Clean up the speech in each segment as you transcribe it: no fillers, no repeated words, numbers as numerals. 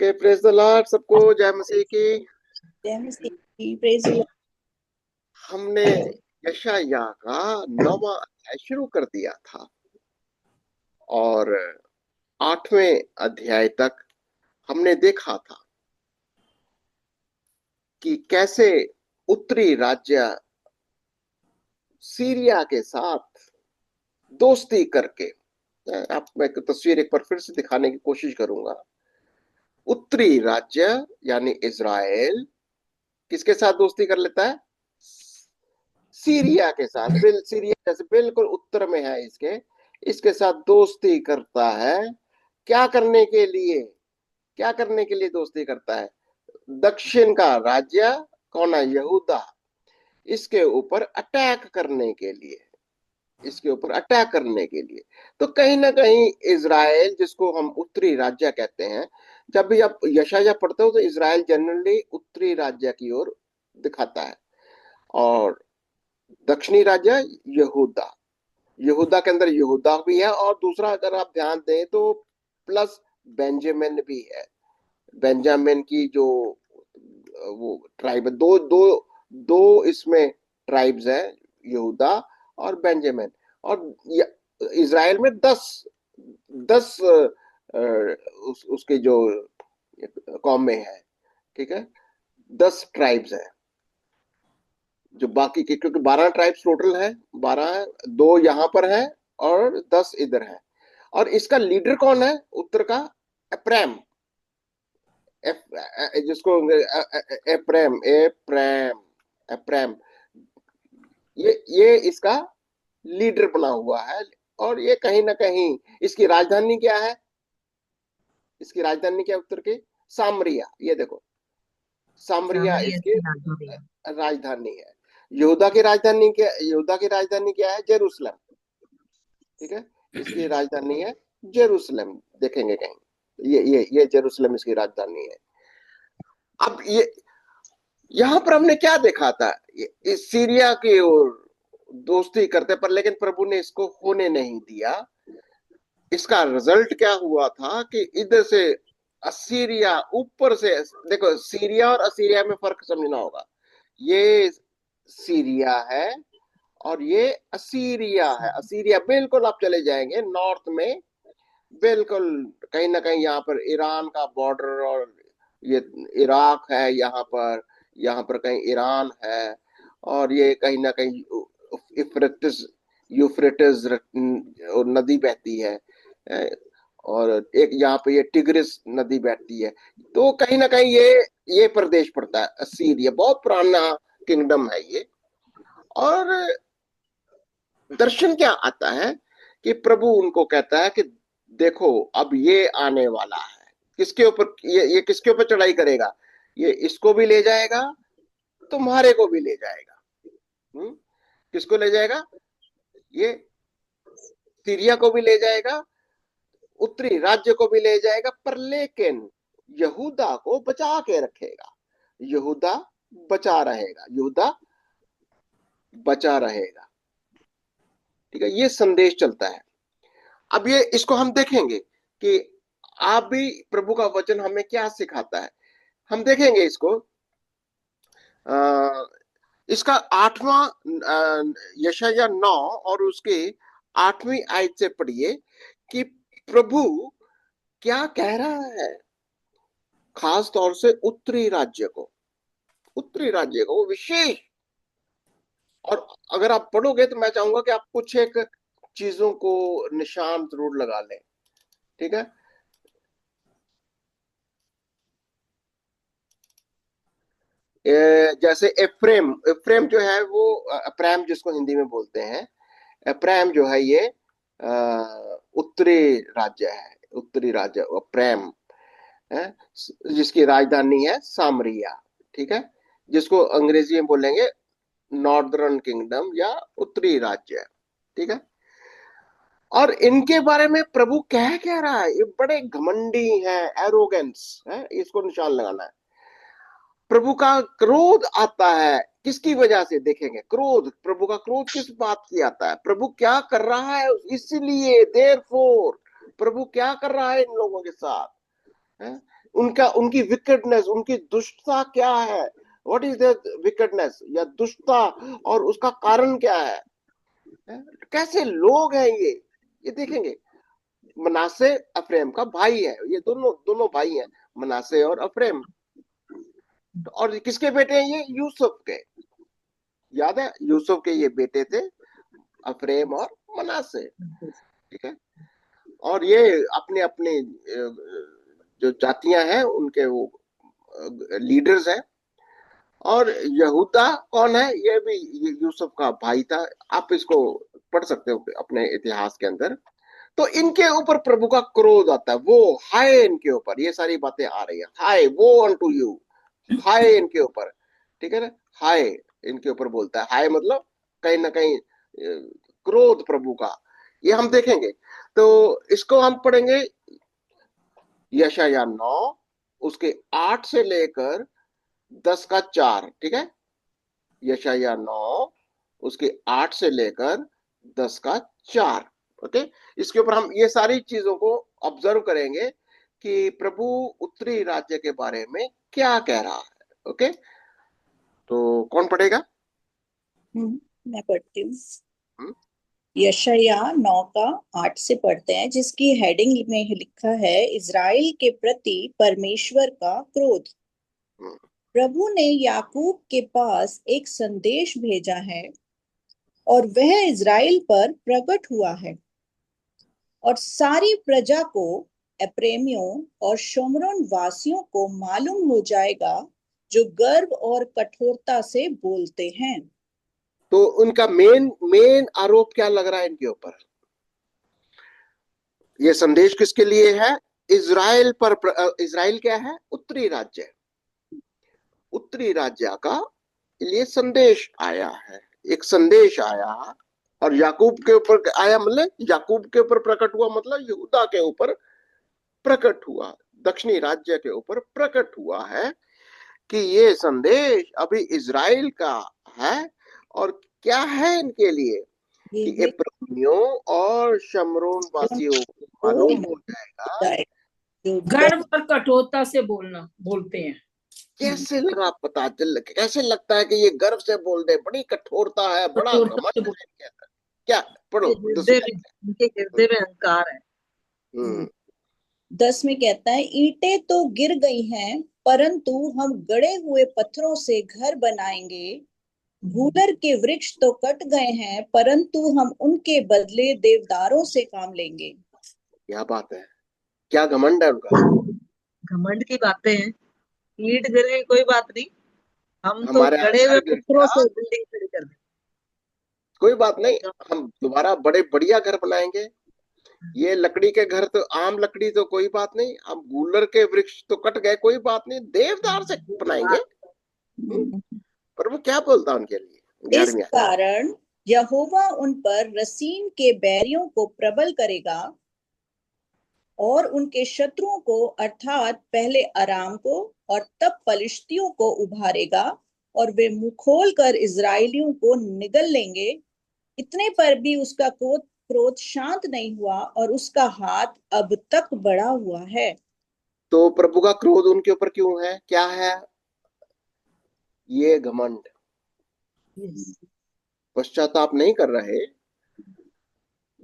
Okay, praise the Lord सबको। जय मसीह की। जय मसीह, प्रेज द लॉर्ड। हमने यशायाह का 9वां अध्याय शुरू कर दिया था और 8वें अध्याय तक हमने देखा था कि कैसे उत्तरी राज्य सीरिया के साथ दोस्ती करके, मैं एक तस्वीर एक बार फिर से दिखाने की कोशिश करूंगा। उत्तरी राज्य यानी इज़राइल किसके साथ दोस्ती कर लेता है? सीरिया के साथ। सीरिया जैसे बिल्कुल उत्तर में है इसके, इसके साथ दोस्ती करता है। क्या करने के लिए? क्या करने के लिए दोस्ती करता है? दक्षिण का राज्य कौन है? यहूदा। इसके ऊपर अटैक करने के लिए, इसके ऊपर अटैक करने के लिए। तो कहीं ना कहीं इज़राइल, जिसको हम उत्तरी राज्य कहते हैं, जब भी आप यशायाह पढ़ते हो तो इज़राइल जनरली उत्तरी राज्य की ओर दिखाता है, और दक्षिणी राज्य यहूदा। यहूदा के अंदर यहूदा भी है, और दूसरा अगर आप ध्यान दें तो प्लस बेंजामिन भी है। बेंजामिन की जो वो ट्राइब है, दो दो दो इसमें ट्राइब्स है, यहूदा और बेंजामिन। और इज़राइल में 10 उसके जो कौम में है, ठीक है, 10 ट्राइब्स है। जो बाकी के, क्योंकि 12 ट्राइब्स टोटल है, 12 है, 2 यहाँ पर है और 10 इधर है। और इसका लीडर कौन है उत्तर का? एप्रैम। जिसको एप्रैम एप्रैम एप्रैम, ये इसका लीडर बना हुआ है। और ये कहीं ना कहीं, इसकी राजधानी क्या है? इसकी राजधानी क्या है उत्तर की? सामरिया। ये देखो, सामरिया सामरिया इसकी की राजधानी है। राजधानी है। यहूदा की राजधानी क्या? यहूदा की राजधानी क्या है? जेरूसलम। ठीक है, इसकी राजधानी है जेरूसलम। देखेंगे कहीं, ये जेरूसलम इसकी राजधानी है। अब ये यहां पर हमने क्या देखा था? इस सीरिया की ओर दोस्ती करते पर, लेकिन प्रभु ने इसको होने नहीं दिया। इसका रिजल्ट क्या हुआ था कि इधर से असीरिया ऊपर से, देखो सीरिया और असीरिया में फर्क समझना होगा। ये सीरिया है और ये असीरिया है। असीरिया बिल्कुल आप चले जाएंगे नॉर्थ में, बिल्कुल कहीं ना कहीं यहाँ पर ईरान का बॉर्डर, और ये इराक है यहाँ पर, यहाँ पर कहीं ईरान है। और ये कहीं ना कहीं यूफ्रेटिस यूफ्रेटिस नदी बहती है, और एक यहाँ पे ये टिग्रिस नदी बहती है। तो कहीं ना कहीं ये प्रदेश पड़ता है असीरिया। बहुत पुराना किंगडम है ये। और दर्शन क्या आता है कि प्रभु उनको कहता है कि देखो, अब ये आने वाला है। किसके ऊपर? ये किसके ऊपर चढ़ाई करेगा? ये इसको भी ले जाएगा, तुम्हारे को भी ले जाएगा। किसको ले जाएगा? ये सीरिया को भी ले जाएगा, उत्तरी राज्य को भी ले जाएगा, पर लेकिन यहूदा को बचा के रखेगा। यहूदा बचा रहेगा, यहूदा बचा रहेगा। ठीक है, ये संदेश चलता है। अब ये इसको हम देखेंगे कि आप भी, प्रभु का वचन हमें क्या सिखाता है, हम देखेंगे इसको। आ, इसका 8वां यशाया 9 और उसके 8वीं आयत से पढ़िए कि प्रभु क्या कह रहा है, खास तौर से उत्तरी राज्य को, उत्तरी राज्य को वो विशेष। और अगर आप पढ़ोगे तो मैं चाहूंगा कि आप कुछ एक चीजों को निशान जरूर लगा लें। ठीक है, जैसे एफ्रेम, एफ्रेम जो है वो अप्रैम जिसको हिंदी में बोलते हैं, अप्रैम जो है ये उत्तरी राज्य है। उत्तरी राज्य अप्रैम है, जिसकी राजधानी है सामरिया। ठीक है, जिसको अंग्रेजी में बोलेंगे नॉर्दर्न किंगडम या उत्तरी राज्य। ठीक है, और इनके बारे में प्रभु कह रहा है, ये बड़े घमंडी हैं, एरोगेंस है, इसको निशान लगाना है। प्रभु का क्रोध आता है, किसकी वजह से? देखेंगे क्रोध, प्रभु का क्रोध किस बात की आता है, प्रभु क्या कर रहा है। इसलिए देयरफॉर प्रभु क्या कर रहा है इन लोगों के साथ है? उनका, उनकी विकेटनेस, उनकी दुष्टता क्या है, व्हाट इज द विकेटनेस या दुष्टता, और उसका कारण क्या है? कैसे लोग हैं ये देखेंगे। मनासे अफरेम का भाई है, ये दोनों दोनों भाई हैं, मनासे और अफरेम। और किसके बेटे हैं ये? यूसुफ के। याद है, यूसुफ के ये बेटे थे, अफरेम और मनासे। ठीक है। और ये अपने अपने जो जातियां हैं उनके वो लीडर्स हैं। और यहूदा कौन है? ये भी यूसुफ का भाई था। आप इसको पढ़ सकते हो अपने इतिहास के अंदर। तो इनके ऊपर प्रभु का क्रोध आता है, वो हाय इनके ऊपर, ये सारी बातें आ रही है, हाय वो अनटू यू, हाय इनके ऊपर। ठीक है ना? हाय इनके ऊपर बोलता है, हाय मतलब कहीं ना कहीं क्रोध प्रभु का, ये हम देखेंगे। तो इसको हम पढ़ेंगे यशायाह 9 उसके 8 से लेकर 10 का 4। ठीक है, यशायाह 9 उसके 8 से लेकर 10 का 4। ओके, इसके ऊपर हम ये सारी चीजों को ऑब्जर्व करेंगे कि प्रभु उत्तरी राज्य के बारे में क्या कह रहा है। ओके, तो कौन पढ़ेगा? मैं पढ़ती हूँ। हम्म, यशायाह 9 का 8 से पढ़ते हैं, जिसकी हेडिंग में लिखा है, इज़राइल के प्रति परमेश्वर का क्रोध। हम्म। प्रभु ने याकूब के पास एक संदेश भेजा है और वह इज़राइल पर प्रकट हुआ है, और सारी प्रजा को, एप्रेमियों और शोमरोन वासियों को मालूम हो जाएगा, जो गर्व और कठोरता से बोलते हैं। तो उनका मेन मेन आरोप क्या लग रहा है इनके ऊपर? ये संदेश किसके लिए है? इज़राइल पर। इज़राइल क्या है? उत्तरी राज्य। उत्तरी राज्य का लिए संदेश आया है, एक संदेश आया। और याकूब के ऊपर आया मतलब याकूब के ऊपर प्रकट हुआ, मतलब यहूदा के ऊपर प्रकट हुआ, दक्षिणी राज्य के ऊपर प्रकट हुआ है कि ये संदेश अभी इज़राइल का है। और क्या है इनके लिए? ये कि वे एप्रैमियों और शमरोन वासियों को को मालूम हो मालूम हो जाएगा। जाएगा, जो गर्व और कठोरता से बोलते हैं। कैसे लगा? पता चल कैसे लगता है कि ये गर्व से बोल दे? बड़ी कठोरता है, बड़ा कठोरता से घमंड है इनके अंदर। क्या? पढ़ो हृदय दूसरी। में, उनके हृदय में अहंकार है। हम्म। 10 में कहता है, ईंटें तो गिर गई हैं, परंतु हम गड़े हुए पत्थरों से घर बनाएंगे। भूलर के वृक्ष तो कट गए हैं, परंतु हम उनके बदले देवदारों से काम लेंगे। क्या बात है, क्या घमंड है उनका। घमंड की बातें हैं। ईंट गिर गई, कोई बात नहीं, हम तो हमारे यहाँ गड़े हुए घर गिर पत्थरों गया, से बिल्डिंग खड़ी कर कोई बात नहीं, देंगे। हम दोबारा बड़े बढ़िया घर बनाएंगे। ये लकड़ी के घर तो, आम लकड़ी तो कोई बात नहीं, अब गूलर के वृक्ष तो कट गए, कोई बात नहीं, देवदार से बनाएंगे। पर वो क्या बोलता उनके लिए? इस 11वीं। कारण यहोवा उन पर रसीन के बैरियों को प्रबल करेगा, और उनके शत्रुओं को, अर्थात पहले अराम को और तब पलिश्तियों को उभारेगा, और वे मुंह खोल कर इजराइलियों को निगल लेंगे। इतने पर भी उसका क्रोध क्रोध शांत नहीं हुआ, और उसका हाथ अब तक बढ़ा हुआ है। तो प्रभु का क्रोध उनके ऊपर क्यों है? क्या है? ये घमंड, पश्चाताप नहीं कर रहे।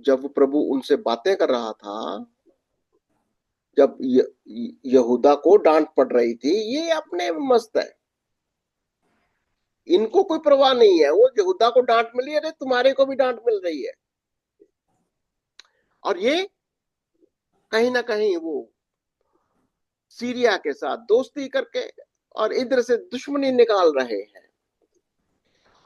जब प्रभु उनसे बातें कर रहा था, जब यहूदा को डांट पड़ रही थी, ये अपने में मस्त है, इनको कोई परवाह नहीं है। वो यहूदा को डांट मिली, अरे तुम्हारे को भी डांट मिल रही है। और ये कहीं ना कहीं वो सीरिया के साथ दोस्ती करके और इधर से दुश्मनी निकाल रहे हैं।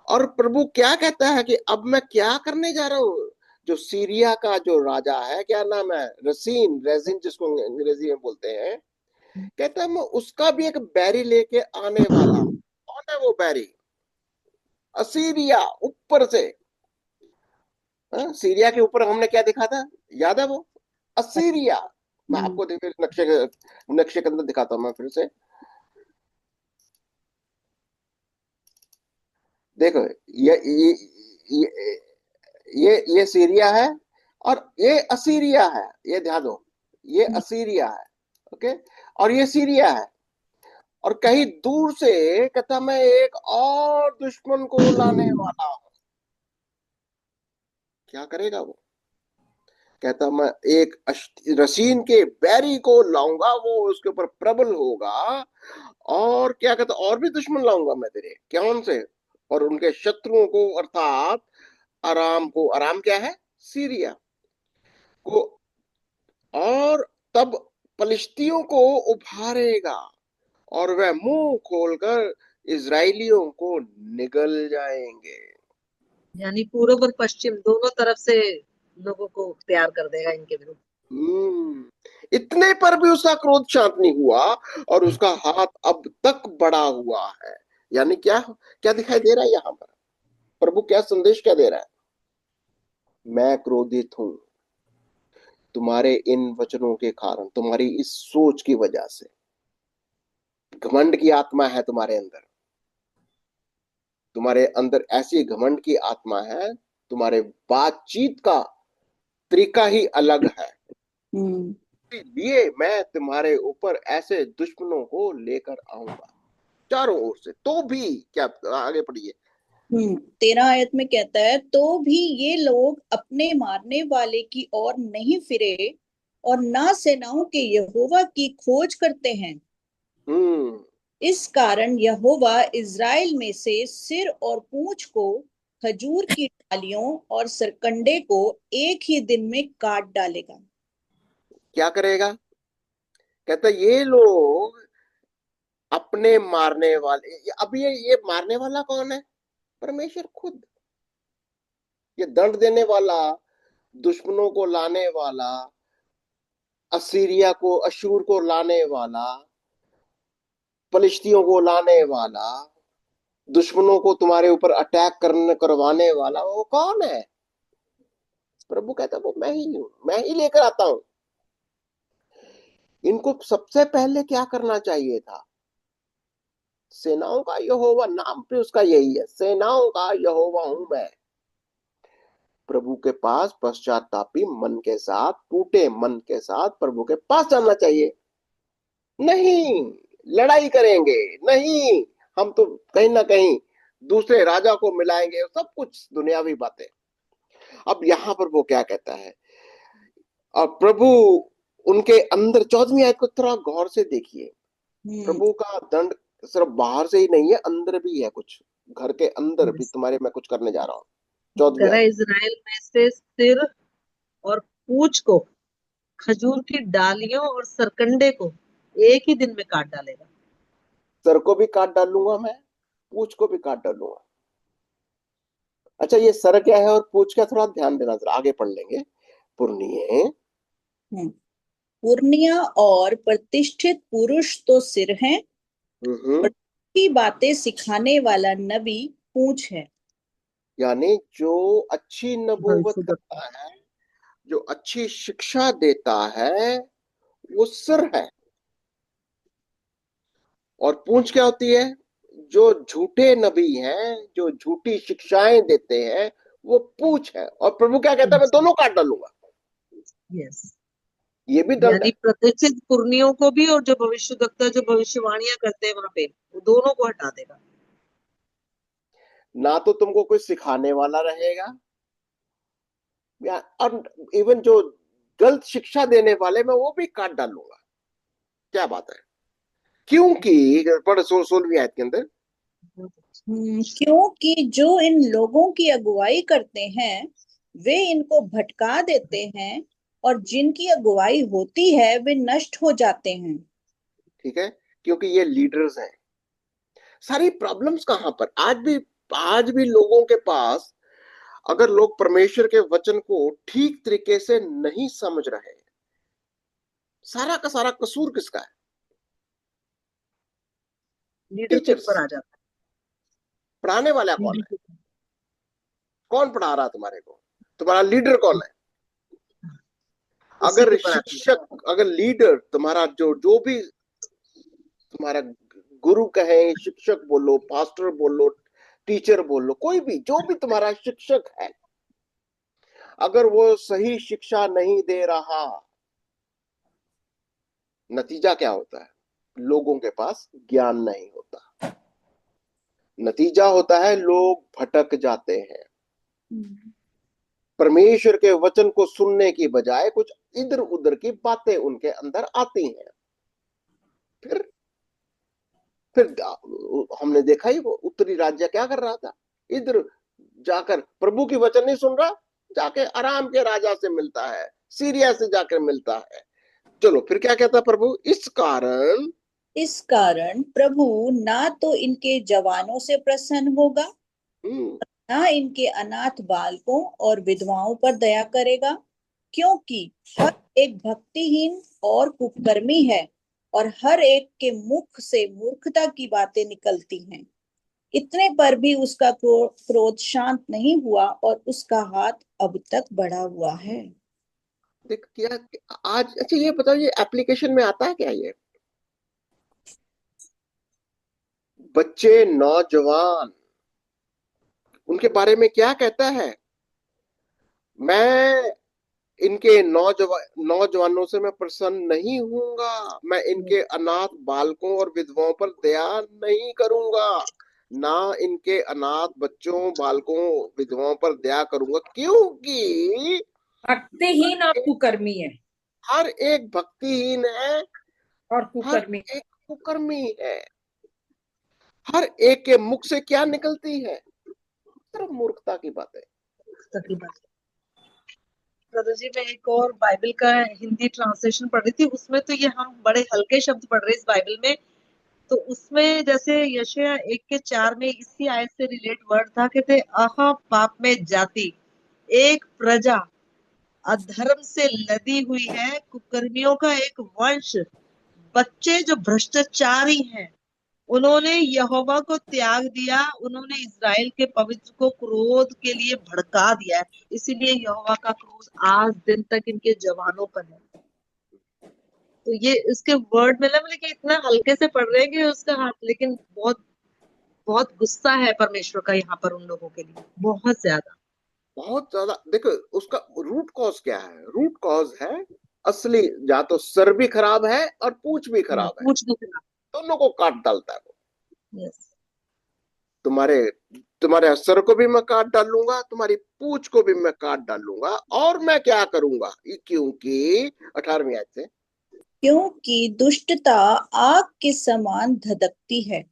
और प्रभु क्या कहता है कि अब मैं क्या करने जा रहा हूं? जो सीरिया का जो राजा है, क्या नाम है? रसीन, रेजिन जिसको अंग्रेजी में बोलते हैं, कहता है मैं उसका भी एक बैरी लेके आने वाला हूं। कौन है वो बैरी? असीरिया ऊपर से। सीरिया के ऊपर हमने क्या देखा था? याद है वो? असीरिया। मैं आपको फिर नक्शे के अंदर दिखाता हूं मैं फिर से। देखो, ये ये सीरिया है और ये असीरिया है, ये ध्यान दो, ये असीरिया है। ओके, और ये सीरिया है। और कहीं दूर से कहता मैं एक और दुश्मन को लाने वाला हूं। क्या करेगा वो? कहता मैं एक रसीन के बैरी को लाऊंगा, वो उसके ऊपर प्रबल होगा। और क्या कहता, और भी दुश्मन लाऊंगा मैं तेरे, कौन से? और उनके शत्रुओं को, अर्थात अराम को। अराम क्या है? सीरिया को। और तब फलिश्तियों को उभारेगा, और वह मुंह खोलकर इजराइलियों को निगल जाएंगे। यानी पूर्व और पश्चिम दोनों तरफ से लोगों को तैयार कर देगा इनके विरुद्ध। इतने पर भी उसका क्रोध शांत नहीं हुआ, और उसका हाथ अब तक बढ़ा हुआ है। यानी क्या, क्या दिखाई दे रहा है यहाँ पर? प्रभु क्या संदेश क्या दे रहा है? मैं क्रोधित हूं तुम्हारे इन वचनों के कारण, तुम्हारी इस सोच की वजह से। घमंड की आत्मा है तुम्हारे अंदर, तुम्हारे अंदर ऐसी घमंड की आत्मा है, तुम्हारे बातचीत का तरीका ही अलग है। हम्म इसलिए मैं तुम्हारे ऊपर ऐसे दुश्मनों को लेकर आऊंगा चारों ओर से। तो भी क्या, आगे पढ़िए। 13 आयत में कहता है, तो भी ये लोग अपने मारने वाले की ओर नहीं फिरे और ना सेनाओं के यहोवा की खोज करते हैं। हम्म इस कारण यहोवा इज़राइल में से सिर और पूंछ को, खजूर की डालियों और सरकंडे को एक ही दिन में काट डालेगा। क्या करेगा? कहता ये लोग अपने मारने वाले, अब ये मारने वाला कौन है? परमेश्वर खुद। ये दंड देने वाला, दुश्मनों को लाने वाला, असीरिया को, अशूर को लाने वाला, फलिश्तियों को लाने वाला, दुश्मनों को तुम्हारे ऊपर अटैक करने करवाने वाला, वो कौन है? प्रभु कहता वो मैं ही हूं, मैं ही लेकर आता हूं। इनको सबसे पहले क्या करना चाहिए था? सेनाओं का यहोवा, नाम पे उसका यही है, सेनाओं का यहोवा हूं मैं। प्रभु के पास पश्चातापी मन के साथ, टूटे मन के साथ प्रभु के पास जाना चाहिए। नहीं लड़ाई करेंगे, नहीं हम तो कहीं ना कहीं दूसरे राजा को मिलाएंगे, सब कुछ दुनियावी बातें। अब यहां पर वो क्या कहता है? और प्रभु उनके अंदर, 14वीं आयत को थोड़ा गौर से देखिए। हम्म प्रभु का दंड सिर्फ बाहर से ही नहीं है, अंदर भी है कुछ। घर के अंदर भी Yes. तुम्हारे मैं कुछ करने जा रहा हूँ। 14वीं करा आयत। इज़राइल में से सिर और पूंछ को, खजूर की डालियों और सरकंडे को एक ही दिन में काट डालेगा। सर को भी काट डालूंगा मैं, पूछ को भी काट डालूंगा। अच्छा ये सर क्या है और पूछ क्या, थोड़ा ध्यान देना, जरा आगे पढ़ लेंगे। पुरनिये। हम्म पुरनिया और प्रतिष्ठित पुरुष तो सिर हैं, हम्म। और की बातें सिखाने वाला नबी पूंछ है। यानी जो अच्छी नबूवत भविष्यद्वक्ता। करता है, जो अच्छी शिक्षा देता है, वो सिर है। और पूंछ क्या होती है? जो झूठे नबी हैं, जो झूठी शिक्षाएं देते हैं, वो पूंछ है। और प्रभु क्या कहता है? मैं दोनों काट डालूंगा। यस। ये भी दंड यानी है। प्रतिष्ठित पुरनियों को भी और जो भविष्यद्वक्ता जो भविष्यवाणियां करते हैं वहां पे, वो दोनों को हटा देगा। ना तो तुमको कोई सिखाने वाला रहेगा, या और इवन जो गलत शिक्षा देने वाले, मैं वो भी काट डालूंगा। क्या बात है? क्योंकि पढ़ 16वीं आयत के अंदर। क्योंकि जो इन लोगों की अगुवाई करते हैं वे इनको भटका देते हैं, और जिनकी अगुवाई होती है वे नष्ट हो जाते हैं। ठीक है, क्योंकि ये लीडर्स हैं। सारी प्रॉब्लम्स कहां पर आज भी लोगों के पास, अगर लोग परमेश्वर के वचन को ठीक तरीके से नहीं समझ रहे, सारा का सारा कसूर किसका है? लीडर के टीचर्स। ऊपर आ जाता पढ़ाने वाला है। कौन लीडर है? के ऊपर। कौन पढ़ा रहा तुम्हारे को? तुम्हारा लीडर कौन है? उसी के अगर ऊपर आती है। शिक्षक, अगर लीडर, तुम्हारा जो जो भी तुम्हारा गुरु कहे, शिक्षक बोलो, पास्टर बोलो, टीचर बोलो, कोई भी जो भी तुम्हारा शिक्षक है, अगर वो सही शिक्षा नहीं दे रहा, नतीजा क्या होता है? लोगों के पास ज्ञान नहीं होता। नतीजा होता है लोग भटक जाते हैं। परमेश्वर के वचन को सुनने की बजाय कुछ इधर उधर की बातें उनके अंदर आती हैं। फिर फिर हमने देखा ही वो उत्तरी राज्य क्या कर रहा था, इधर जाकर प्रभु की वचन नहीं सुन रहा, जाके आराम के राजा से मिलता है, सीरिया से जाकर मिलता है। चलो फिर क्या कहता प्रभु, इस कारण प्रभु ना तो इनके जवानों से प्रसन्न होगा, ना इनके अनाथ बालकों और विधवाओं पर दया करेगा, क्योंकि हर एक भक्तिहीन और कुकर्मी है और हर एक के मुख से मूर्खता की बातें निकलती हैं। इतने पर भी उसका क्रोध शांत नहीं हुआ और उसका हाथ अब तक बढ़ा हुआ है। देख क्या आज, अच्छा ये बताओ, ये एप्लीकेशन में आता है क्या? ये बच्चे, नौजवान, उनके बारे में क्या कहता है? मैं इनके नौजवानों से मैं प्रसन्न नहीं हूंगा, मैं इनके अनाथ बालकों और विधवाओं पर दया नहीं करूंगा, ना इनके अनाथ बच्चों, बालकों, विधवाओं पर दया करूंगा, क्योंकि भक्तिहीन और कुकर्मी है। हर एक भक्तिहीन है, और हर कुकर्मी। एक कुकर्मी है। हर एक के मुख से क्या निकलती है? सिर्फ मूर्खता की बातें। दादा जी, मैं एक और बाइबल का हिंदी ट्रांसलेशन पढ़ रही थी, उसमें तो ये हम बड़े हल्के शब्द पढ़ रहे हैं इस बाइबल में। तो उसमें जैसे यशायाह 1:4 में इसी आयत से रिलेट वर्ड था, कहते आहा पाप में जाति, एक प्रजा अधर्म से लदी हुई है, कुकर्मियों का एक वंश, बच्चे जो भ्रष्टाचारी हैं, उन्होंने यहोवा को त्याग दिया, उन्होंने इज़राइल के पवित्र को क्रोध के लिए भड़का दिया है, इसीलिए यहोवा का क्रोध आज दिन तक इनके जवानों पर है। तो ये इसके वर्ड में ना, मतलब कि इतना हल्के से पढ़ रहे हैं कि उसका हाथ, लेकिन बहुत बहुत गुस्सा है परमेश्वर का यहाँ पर उन लोगों के लिए, बहुत ज्यादा। बहुत ज्यादा। देखो उसका रूट कॉज क्या है? रूट कॉज है असली, या तो सर भी खराब है और पूंछ भी खराब है, पूछ नहीं रहा। दोनों को काट डालता है वो। यस। तुम्हारे तुम्हारे सर को भी मैं काट डालूंगा, तुम्हारी पूंछ को भी मैं काट डालूंगा, और मैं क्या करूंगा, क्योंकि 18वीं आयत से, क्योंकि दुष्टता आग के समान धधकती है,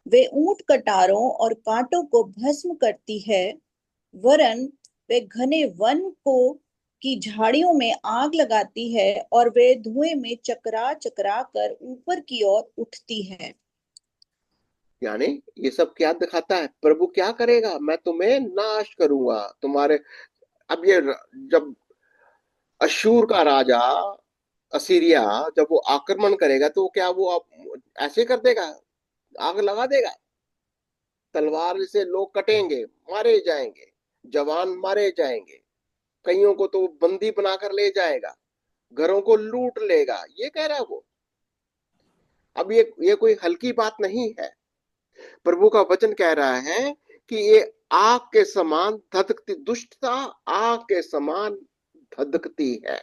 वे ऊंट कटारों और कांटों को भस्म करती है, वरन वे घने वन को की झाड़ियों में आग लगाती है और वे धुएं में चकरा चकरा कर ऊपर की ओर उठती है। यानी ये सब क्या दिखाता है? प्रभु क्या करेगा? मैं तुम्हें नाश करूंगा तुम्हारे। अब ये जब अशूर का राजा असीरिया जब वो आक्रमण करेगा, तो क्या वो अब ऐसे कर देगा, आग लगा देगा? तलवार से लोग कटेंगे, मारे जाएंगे, जवान मारे जाएंगे, कईयों को तो बंदी बनाकर ले जाएगा, घरों को लूट लेगा, ये कह रहा है वो। अब ये कोई हल्की बात नहीं है। प्रभु का वचन कह रहा है कि ये आग के समान धधकती, दुष्टता आग के समान धधकती है।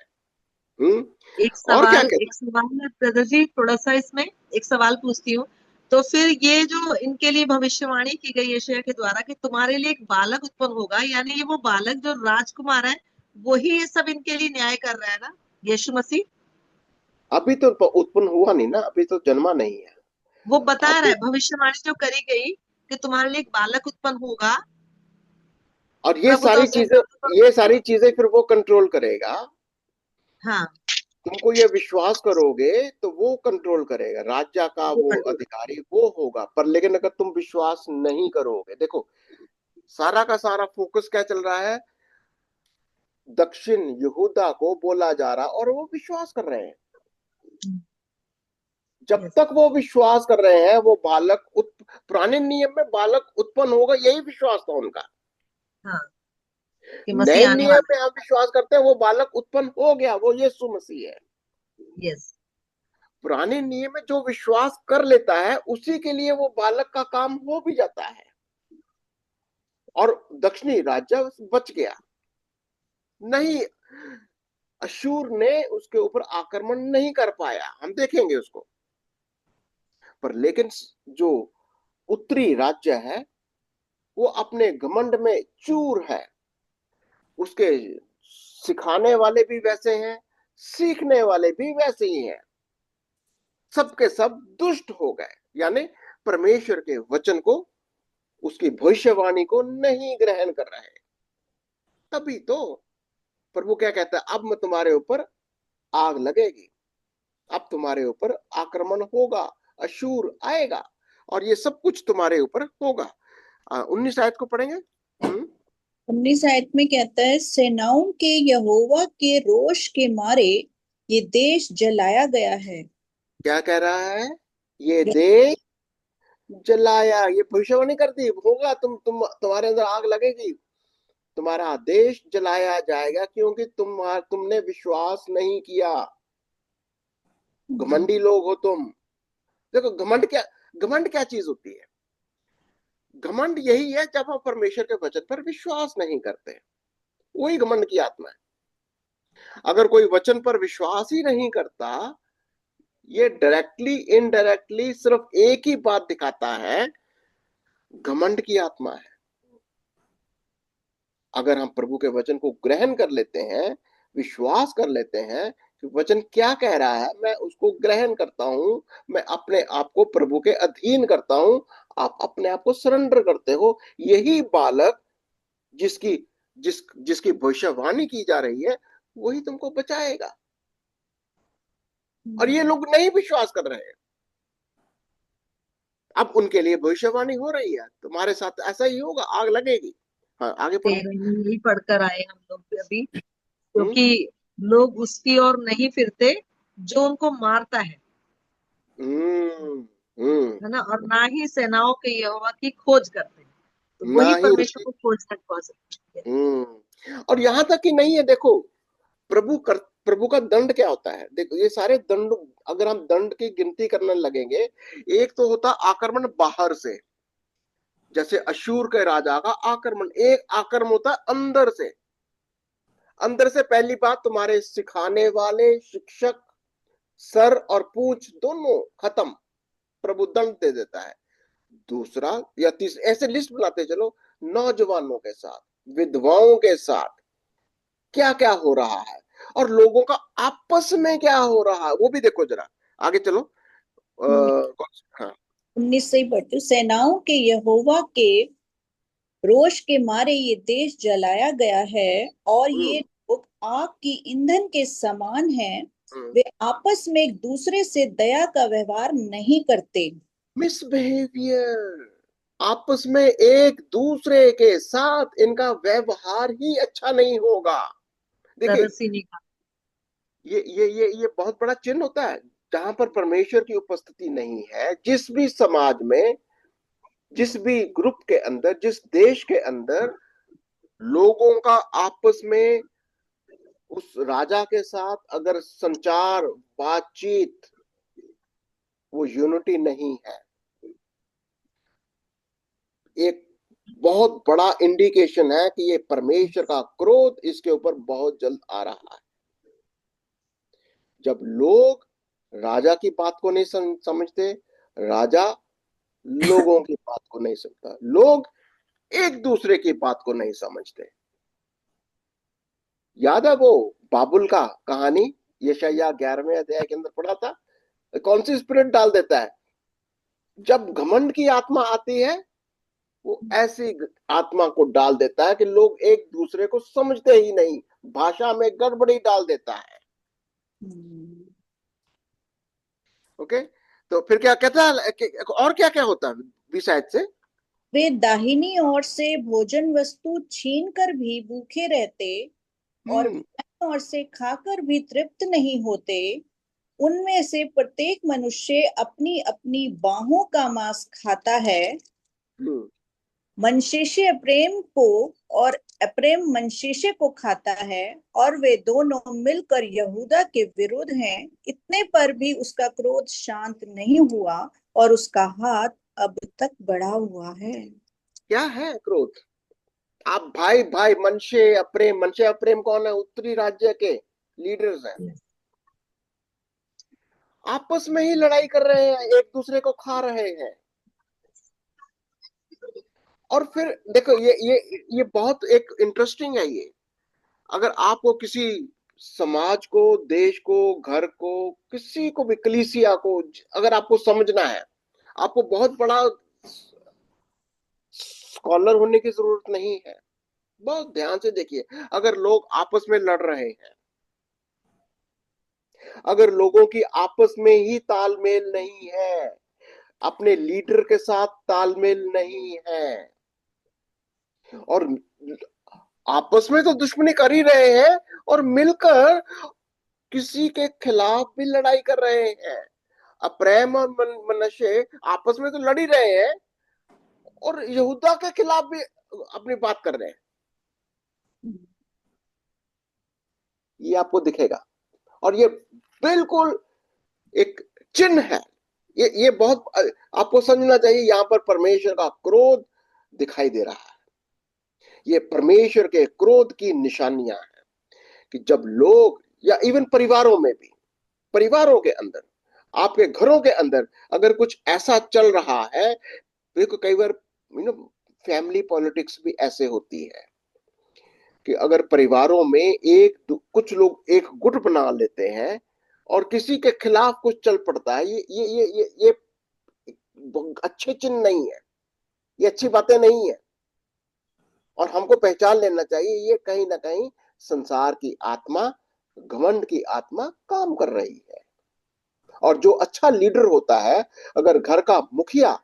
एक और क्या सवाल कहता एक सवाल मैं ब्रदर जी थोड़ा सा इसमें एक सवाल पूछती हूँ। तो फिर ये जो इनके लिए भविष्यवाणी की गई यशायाह के द्वारा कि तुम्हारे लिए एक बालक उत्पन्न होगा, यानी ये वो बालक जो राजकुमार है, वही ये सब इनके लिए न्याय कर रहा है ना, यीशु मसीह। अभी तो उत्पन्न हुआ नहीं ना, अभी तो जन्मा नहीं है। वो बता रहा अभी है भविष्यवाणी जो करी गई कि तुम्हारे लिए एक बालक उत्पन्न होगा। और प्रभु तो उसके ये सारी चीजें फिर वो कंट्रोल करेगा। हाँ, तुमको ये विश्वास करोगे तो वो कंट्रोल करेगा, राज्य का वो वो कंट्रोल। अधिकारी वो होगा। पर लेकिन अगर तुम विश्वास नहीं करोगे, देखो सारा का सारा फोकस क्या चल रहा है, दक्षिण यहूदा को बोला जा रहा, और वो विश्वास कर रहे हैं। जब यस। तक वो विश्वास कर रहे हैं, वो बालक पुराने नियम में बालक उत्पन्न होगा, यही विश्वास था उनका। हाँ, कि नए मसीह आने नियम वाला में हम विश्वास करते हैं वो बालक उत्पन्न हो गया, वो यीशु मसीह है। है। यस। पुराने नियम में जो विश्वास कर लेता है, उसी के लिए वो बालक का काम हो भी जाता है, और दक्षिणी राज्य बच गया। नहीं, अशूर ने उसके ऊपर आक्रमण नहीं कर पाया, हम देखेंगे उसको। पर लेकिन जो उत्तरी राज्य है वो अपने घमंड में चूर है, उसके सिखाने वाले भी वैसे हैं, सीखने वाले भी वैसे ही हैं, सबके सब दुष्ट हो गए, यानी परमेश्वर के वचन को, उसकी भविष्यवाणी को नहीं ग्रहण कर रहे। तभी तो प्रभु क्या कहता है, अब मैं तुम्हारे ऊपर आग लगेगी, अब तुम्हारे ऊपर आक्रमण होगा, अशूर आएगा और ये सब कुछ तुम्हारे ऊपर होगा। 19 आयत को पढ़ेंगे। 19 आयत में कहता है, सेनाओं के यहोवा के रोष के मारे ये देश जलाया गया है। क्या कह रहा है, ये देश जलाया, ये भविष्यवाणी कर दी होगा, तुम्हारे अंदर आग लगेगी, तुम्हारा देश जलाया जाएगा, क्योंकि तुमने विश्वास नहीं किया। घमंडी लोग हो तुम। देखो घमंड क्या चीज होती है? घमंड यही है जब हम परमेश्वर के वचन पर विश्वास नहीं करते, वही घमंड की आत्मा है। अगर कोई वचन पर विश्वास ही नहीं करता, ये डायरेक्टली इनडायरेक्टली सिर्फ एक ही बात दिखाता है, घमंड की आत्मा है। अगर हम प्रभु के वचन को ग्रहण कर लेते हैं, विश्वास कर लेते हैं कि वचन क्या कह रहा है, मैं उसको ग्रहण करता हूं, मैं अपने आप को प्रभु के अधीन करता हूं, आप अपने आप को सरेंडर करते हो, यही बालक जिसकी भविष्यवाणी की जा रही है, वही तुमको बचाएगा। और ये लोग नहीं विश्वास कर रहे हैं, अब उनके लिए भविष्यवाणी हो रही है, तुम्हारे साथ ऐसा ही होगा, आग लगेगी। हाँ, आगे पढ़ो। यही पढ़कर आए हम लोग भी अभी, हम्म क्योंकि लोग उसकी ओर नहीं फिरते जो उनको मारता है हम्म ना, और ना ही सेनाओं के यहोवा की खोज करते हैं, तो ना वही ही परमेश्वर उसकी। को खोजना सकते हैं। और यहां तक कि नहीं है, देखो प्रभु का दंड क्या होता है, देखो ये सारे दंड, अगर हम दंड की गिनती करने लगेंगे, एक तो होता आक्रमण बाहर से, जैसे अशूर के राजा का आक्रमण, एक आक्रमण होता है अंदर से। अंदर से पहली बात, तुम्हारे सिखाने वाले शिक्षक, सर और पूंछ दोनों खत्म, प्रभु दंड दे देता है। दूसरा या तीसरा, ऐसे लिस्ट बनाते चलो, नौजवानों के साथ, विधवाओं के साथ क्या क्या हो रहा है, और लोगों का आपस में क्या हो रहा है, वो भी देखो जरा। आगे चलो। हाँ। 19 से ही पढ़ती हूँ। सेनाओं के यहोवा के रोष के मारे ये देश जलाया गया है, और ये हम्म लोग आग की ईंधन के समान हैं। हम्म वे आपस में एक दूसरे से दया का व्यवहार नहीं करते। मिसबिहेवियर, आपस में एक दूसरे के साथ इनका व्यवहार ही अच्छा नहीं होगा। देखिए, तरसीनी का ये बहुत बड़ा चिन्ह होता है, जहां पर परमेश्वर की उपस्थिति नहीं है, जिस भी समाज में, जिस भी ग्रुप के अंदर, जिस देश के अंदर लोगों का आपस में उस राजा के साथ अगर संचार, बातचीत, वो यूनिटी नहीं है, एक बहुत बड़ा इंडिकेशन है कि ये परमेश्वर का क्रोध इसके ऊपर बहुत जल्द आ रहा है। जब लोग राजा की बात को नहीं समझते, राजा लोगों की बात को नहीं समझता, लोग एक दूसरे की बात को नहीं समझते। याद है वो बाबुल का कहानी, यशायाह 11वें अध्याय के अंदर पढ़ा था, कौन सी स्पिरिट डाल देता है? जब घमंड की आत्मा आती है, वो ऐसी आत्मा को डाल देता है कि लोग एक दूसरे को समझते ही नहीं, भाषा में गड़बड़ी डाल देता है। ओके, तो फिर क्या कहता है, और क्या क्या होता है 20 आयत से? वे दाहिनी ओर से भोजन वस्तु छीन कर भी भूखे रहते, और बाईं ओर से खाकर भी तृप्त नहीं होते। उनमें से प्रत्येक मनुष्य अपनी अपनी बाहों का मांस खाता है। हम्म मनशेशे अप्रेम को, और अप्रेम मनशेशे को खाता है, और वे दोनों मिलकर यहूदा के विरुद्ध हैं। इतने पर भी उसका क्रोध शांत नहीं हुआ, और उसका हाथ अब तक बढ़ा हुआ है। क्या है क्रोध? आप भाई भाई, मनशे अप्रेम, मनशे अप्रेम कौन है? उत्तरी राज्य के, लीडर्स हैं, आपस में ही लड़ाई कर रहे हैं, एक दूसरे को खा रहे हैं। और फिर देखो ये बहुत एक इंटरेस्टिंग है ये। अगर आपको किसी समाज को, देश को, घर को, किसी को भी, कलीसिया को अगर आपको समझना है, आपको बहुत बड़ा स्कॉलर होने की जरूरत नहीं है। बहुत ध्यान से देखिए, अगर लोग आपस में लड़ रहे हैं, अगर लोगों की आपस में ही तालमेल नहीं है, अपने लीडर के साथ तालमेल नहीं है, और आपस में तो दुश्मनी कर ही रहे हैं, और मिलकर किसी के खिलाफ भी लड़ाई कर रहे हैं। अप्रैम और मनश्शे आपस में तो लड़ ही रहे हैं, और यहूदा के खिलाफ भी अपनी बात कर रहे हैं। ये आपको दिखेगा, और ये बिल्कुल एक चिन्ह है। ये बहुत आपको समझना चाहिए, यहां पर परमेश्वर का क्रोध दिखाई दे रहा है। ये परमेश्वर के क्रोध की निशानियां हैं कि जब लोग, या इवन परिवारों में भी, परिवारों के अंदर, आपके घरों के अंदर अगर कुछ ऐसा चल रहा है, देखो कई बार फैमिली पॉलिटिक्स भी ऐसे होती है कि अगर परिवारों में कुछ लोग एक गुट बना लेते हैं और किसी के खिलाफ कुछ चल पड़ता है, ये अच्छे चिन्ह नहीं है, ये अच्छी बातें नहीं है। और हमको पहचान लेना चाहिए, ये कहीं ना कहीं संसार की आत्मा, घमंड की आत्मा काम कर रही है। और जो अच्छा लीडर होता है, अगर घर का मुखिया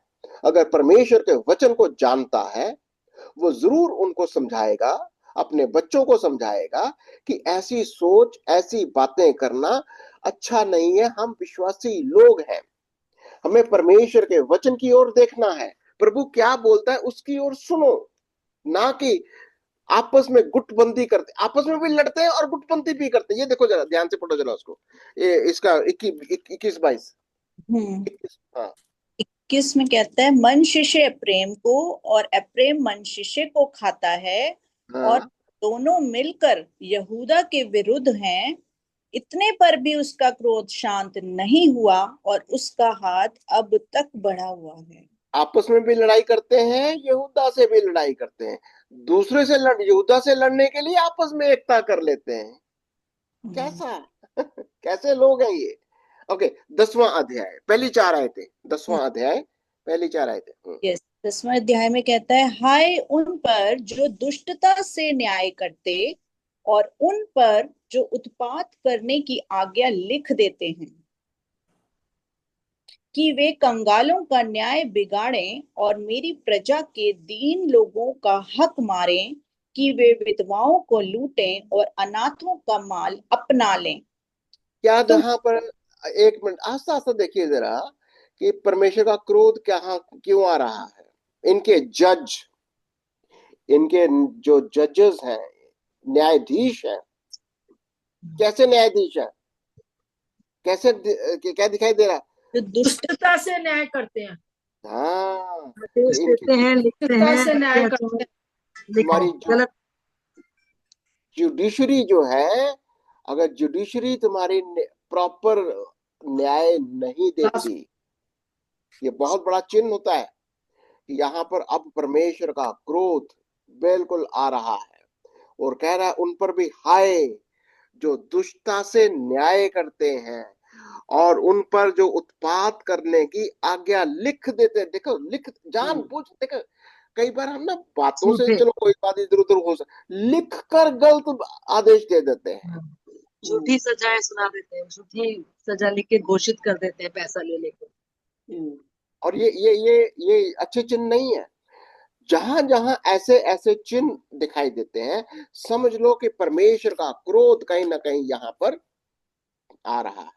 अगर परमेश्वर के वचन को जानता है, वो जरूर उनको समझाएगा, अपने बच्चों को समझाएगा कि ऐसी सोच, ऐसी बातें करना अच्छा नहीं है। हम विश्वासी लोग हैं, हमें परमेश्वर के वचन की ओर देखना है, प्रभु क्या बोलता है उसकी ओर सुनो, ना कि आपस में गुटबंदी करते, आपस में भी लड़ते हैं और गुटबंदी भी करते हैं। ये देखो जरा ध्यान से पढ़ो जरा उसको, ये इसका 21-22। हम्म 21, हाँ 21 में कहता है, मन शिष्य अप्रेम को और अप्रेम मन शिष्य को खाता है, और हाँ। दोनों मिलकर यहूदा के विरुद्ध हैं। इतने पर भी उसका क्रोध शांत नहीं हुआ और उसका हाथ अब तक बढ़ा हुआ है। आपस में भी लड़ाई करते हैं, यहूदा से भी लड़ाई करते हैं, दूसरे से यहूदा से लड़ने के लिए आपस में एकता कर लेते हैं। हम्म, कैसा कैसे लोग हैं ये। ओके, 10वां अध्याय पहली 4 आयतें, 10वां अध्याय पहली 4 आयतें। यस, 10वें अध्याय में कहता है, हाय उन पर जो दुष्टता से न्याय करते और उन पर जो उत्पात करने की आज्ञा लिख देते हैं, कि वे कंगालों का न्याय बिगाड़ें और मेरी प्रजा के दीन लोगों का हक मारें, कि वे विधवाओं को लूटें और अनाथों का माल अपना लें। क्या तुम जहां पर, एक मिनट आस्ता आस्ता देखिए जरा, कि परमेश्वर का क्रोध क्या, क्यों आ रहा है। इनके जज, इनके जो जजेस हैं, न्यायाधीश हैं, कैसे न्यायाधीश हैं, कैसे क्या दिखाई दे रहा है। जो दुष्ट दुष्टता से न्याय करते हैं। हाँ, आदेश इनकी देते हैं, लिखते दुष्टता हैं से अच्छे न्याय अच्छे करते हैं। लिखो तुम्हारी गलत। जुडिशरी जो है, अगर जुडिशरी तुम्हारी प्रॉपर न्याय नहीं बस देती, ये बहुत बड़ा चिन्ह होता है कि यहाँ पर अब परमेश्वर का क्रोध बिल्कुल आ रहा है। और कह रहा है उन पर भी हाय जो दुष्टता से न्याय करते हैं और उन पर जो उत्पात करने की आज्ञा लिख देते हैं। देखो, लिख जान बूझ, देखो कई बार हम ना बातों से, झूठे, चलो कोई बात इधर उधर हो लिख कर गलत आदेश दे देते हैं। झूठी सजाएं सुना देते हैं, झूठी सजा लिख के घोषित कर देते हैं पैसा ले लेके। और ये अच्छे चिन्ह नहीं है। जहां जहां ऐसे ऐसे चिन्ह दिखाई देते हैं, समझ लो कि परमेश्वर का क्रोध कहीं ना कहीं यहां पर आ रहा है।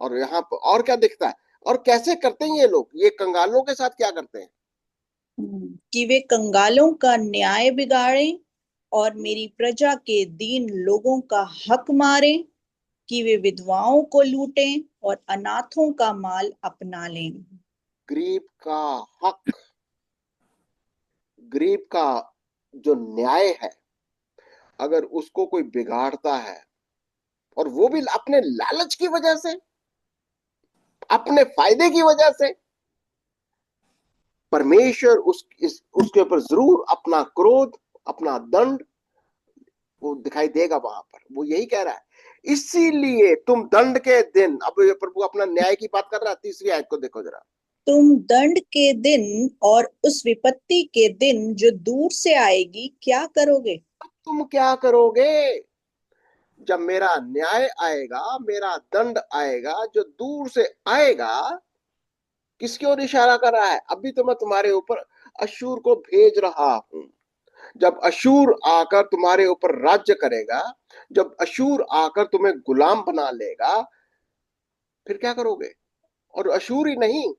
और यहाँ पर और क्या दिखता है, और कैसे करते हैं ये लोग, ये कंगालों के साथ क्या करते हैं। कि वे कंगालों का न्याय बिगाड़ें और मेरी प्रजा के दीन लोगों का हक मारें, कि वे विधवाओं को लूटें और अनाथों का माल अपना लें। गरीब का हक, गरीब का जो न्याय है, अगर उसको कोई बिगाड़ता है, और वो भी अपने लालच की वजह से, अपने फायदे की वजह से। परमेश्वर उसके ऊपर जरूर अपना क्रोध, अपना दंड वो दिखाई देगा वहां पर। वो यही कह रहा है, इसीलिए तुम दंड के दिन, अब ये प्रभु अपना न्याय की बात कर रहा है। तीसरी आयत को देखो जरा। तुम दंड के दिन और उस विपत्ति के दिन जो दूर से आएगी क्या करोगे? तुम क्या करोगे जब मेरा न्याय आएगा, मेरा दंड आएगा जो दूर से आएगा? किसकी ओर इशारा कर रहा है? अभी तो मैं तुम्हारे ऊपर अशूर को भेज रहा हूं। जब अशूर आकर तुम्हारे ऊपर राज्य करेगा, जब अशूर आकर तुम्हें गुलाम बना लेगा, फिर क्या करोगे? और अशूर ही नहीं,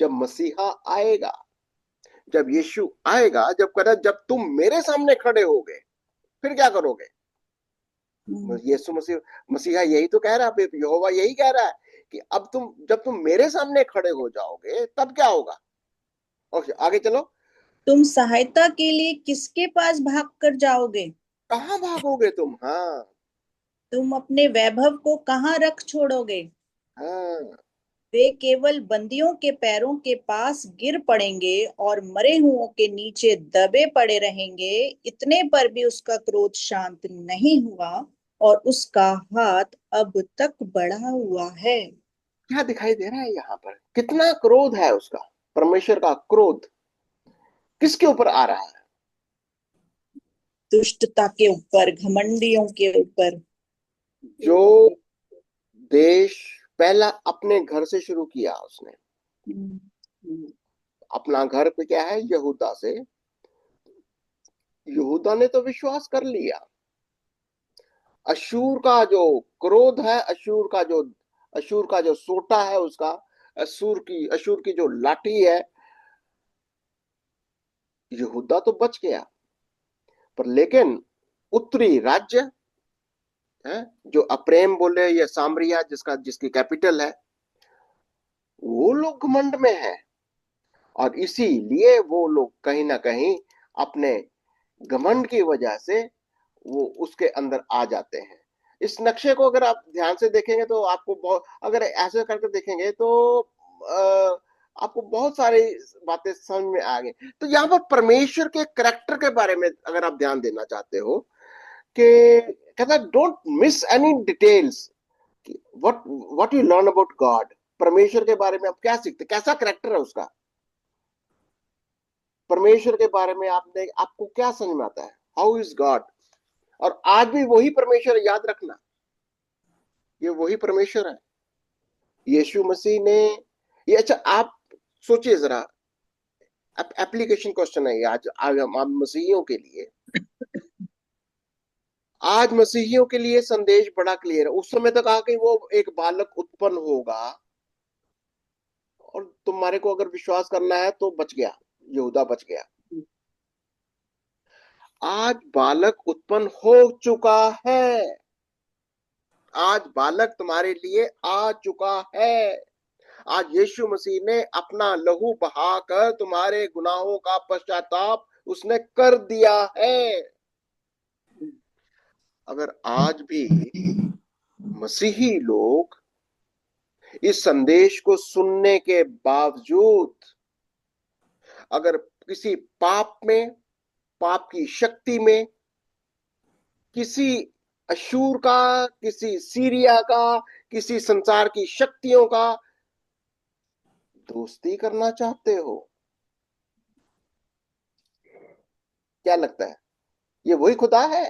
जब मसीहा आएगा, जब यीशु आएगा, जब कह जब तुम मेरे सामने खड़े होगे, फिर क्या करोगे? यीशु मसीहा यही तो कह रहा है, यहोवा यही कह रहा है कि अब जब तुम मेरे सामने खड़े हो जाओगे तब क्या होगा? और आगे चलो। तुम सहायता के लिए किसके पास भाग कर जाओगे? कहां भागोगे तुम? हाँ, तुम अपने वैभव को कहाँ रख छोड़ोगे? हाँ। वे केवल बंदियों के पैरों के पास गिर पड़ेंगे और मरे हुओं के नीचे दबे पड़े रहेंगे। इतने पर भी उसका क्रोध शांत नहीं हुआ और उसका हाथ अब तक बढ़ा हुआ है। क्या दिखाई दे रहा है यहाँ पर? कितना क्रोध है उसका? परमेश्वर का क्रोध किसके ऊपर आ रहा है? दुष्टता के ऊपर, घमंडियों के ऊपर। जो देश पहला अपने घर से शुरू किया उसने। अपना घर पे क्या है? यहूदा से। यहूदा ने तो विश्वास कर लिया। अशूर का जो क्रोध है, अशूर का जो सोटा है उसका, अशूर की जो लाठी है, यहूदा तो बच गया। पर लेकिन उत्तरी राज्य है, जो अप्रेम बोले या सामरिया, जिसकी कैपिटल है, वो लोग घमंड में है। और इसीलिए वो लोग कहीं ना कहीं अपने घमंड की वजह से वो उसके अंदर आ जाते हैं। इस नक्शे को अगर आप ध्यान से देखेंगे तो आपको बहुत, अगर ऐसे करके देखेंगे तो आपको बहुत सारी बातें समझ में आ गई। तो यहाँ पर परमेश्वर के करैक्टर के बारे में अगर आप ध्यान देना चाहते हो कि कहता don't miss any details. What you learn about God, परमेश्वर के बारे में आप क्या सीखते, कैसा करैक्टर है उसका, परमेश्वर के बारे में आपको क्या समझ में आता है? How is God? और आज भी वही परमेश्वर, याद रखना, ये वही परमेश्वर है। यीशु मसीह ने ये, अच्छा आप सोचिए जरा, एप्लीकेशन क्वेश्चन है ये आज हम मसीहियों के लिए। आज मसीहियों के लिए संदेश बड़ा क्लियर है। उस समय तक कहा कि वो एक बालक उत्पन्न होगा, और तुम्हारे को अगर विश्वास करना है तो बच गया, यहूदा बच गया। आज बालक उत्पन्न हो चुका है। आज बालक तुम्हारे लिए आ चुका है। आज यीशु मसीह ने अपना लहू बहाकर तुम्हारे गुनाहों का पश्चाताप उसने कर दिया है। अगर आज भी मसीही लोग इस संदेश को सुनने के बावजूद अगर किसी पाप में, पाप की शक्ति में, किसी अशूर का, किसी सीरिया का, किसी संसार की शक्तियों का दोस्ती करना चाहते हो, क्या लगता है? ये वही खुदा है?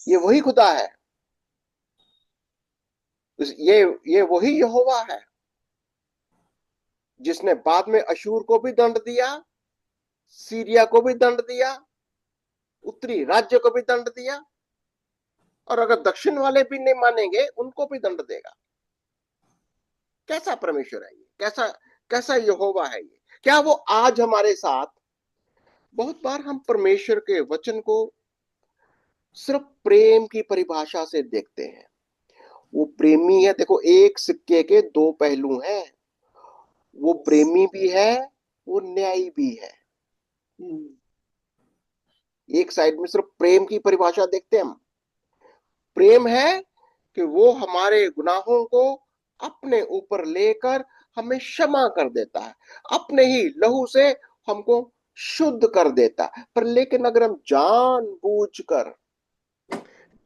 ये वही खुदा है? ये वही यहोवा है जिसने बाद में अशूर को भी दंड दिया, सीरिया को भी दंड दिया, उत्तरी राज्य को भी दंड दिया, और अगर दक्षिण वाले भी नहीं मानेंगे उनको भी दंड देगा। कैसा परमेश्वर है ये? कैसा कैसा यहोवा है ये? क्या वो आज हमारे साथ? बहुत बार हम परमेश्वर के वचन को सिर्फ प्रेम की परिभाषा से देखते हैं। वो प्रेमी है, देखो एक सिक्के के दो पहलू हैं। वो प्रेमी भी है, वो न्यायी भी है। एक साइड में सिर्फ प्रेम की परिभाषा देखते हैं हम, प्रेम है कि वो हमारे गुनाहों को अपने ऊपर लेकर हमें क्षमा कर देता है, अपने ही लहू से हमको शुद्ध कर देता है। पर लेकिन अगर हम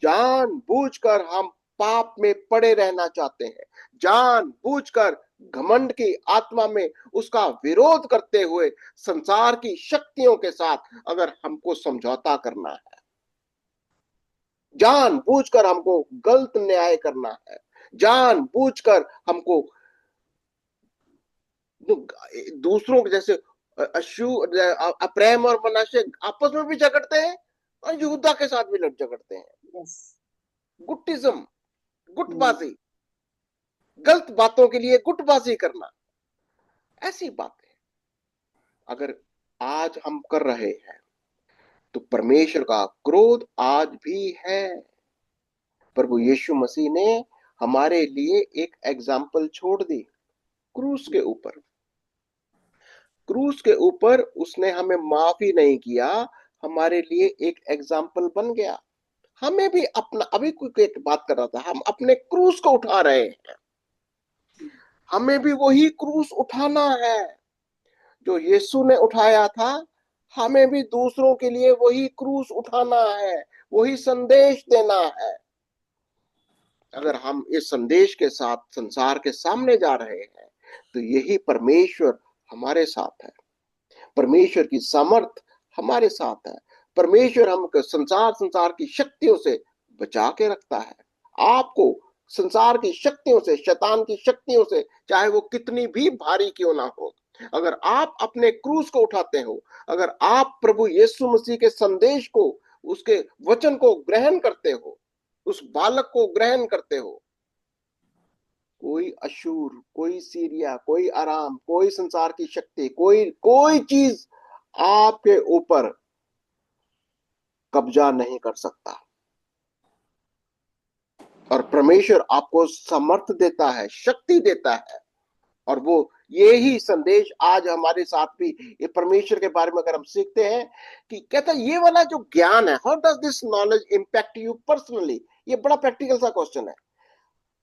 जानबूझकर हम पाप में पड़े रहना चाहते हैं, जानबूझकर घमंड की आत्मा में उसका विरोध करते हुए संसार की शक्तियों के साथ अगर हमको समझौता करना है, जानबूझकर हमको गलत न्याय करना है, जानबूझकर हमको दूसरों के जैसे अप्रैम और मनाशे आपस में भी झगड़ते हैं और यहूदा के साथ भी लड़ झगड़ते हैं। गुटिज्म, गुटबाजी, गलत बातों के लिए गुटबाजी करना, ऐसी बातें अगर आज हम कर रहे हैं तो परमेश्वर का क्रोध आज भी है। प्रभु यीशु मसीह ने हमारे लिए एक एग्जाम्पल छोड़ दी क्रूस के ऊपर। क्रूस के ऊपर उसने हमें माफ ही नहीं किया, हमारे लिए एक एग्जाम्पल बन गया। हमें भी अपना, अभी कोई एक बात कर रहा था, हम अपने क्रूस को उठा रहे हैं, हमें भी वही क्रूस उठाना है जो यीशु ने उठाया था। हमें भी दूसरों के लिए वही क्रूस उठाना है, वही संदेश देना है। अगर हम इस संदेश के साथ संसार के सामने जा रहे हैं तो यही परमेश्वर हमारे साथ है, परमेश्वर की सामर्थ हमारे साथ है, परमेश्वर हमको संसार की शक्तियों से बचा के रखता है। आपको संसार की शक्तियों से, शैतान की शक्तियों से, चाहे वो कितनी भी भारी क्यों ना हो, अगर आप अपने क्रूस को उठाते हो, अगर आप प्रभु यीशु मसीह के संदेश को, उसके वचन को ग्रहण करते हो, उस बालक को ग्रहण करते हो, कोई अशूर, कोई सीरिया, कोई आराम, कोई संसार की शक्ति, कोई चीज आपके ऊपर कब्जा नहीं कर सकता। और परमेश्वर आपको समर्थ देता है, शक्ति देता है। और वो यही संदेश आज हमारे साथ भी, ये परमेश्वर के बारे में अगर हम सीखते हैं कि कहता है ये वाला जो ज्ञान है, how does this knowledge impact you personally, ये बड़ा प्रैक्टिकल सा क्वेश्चन है।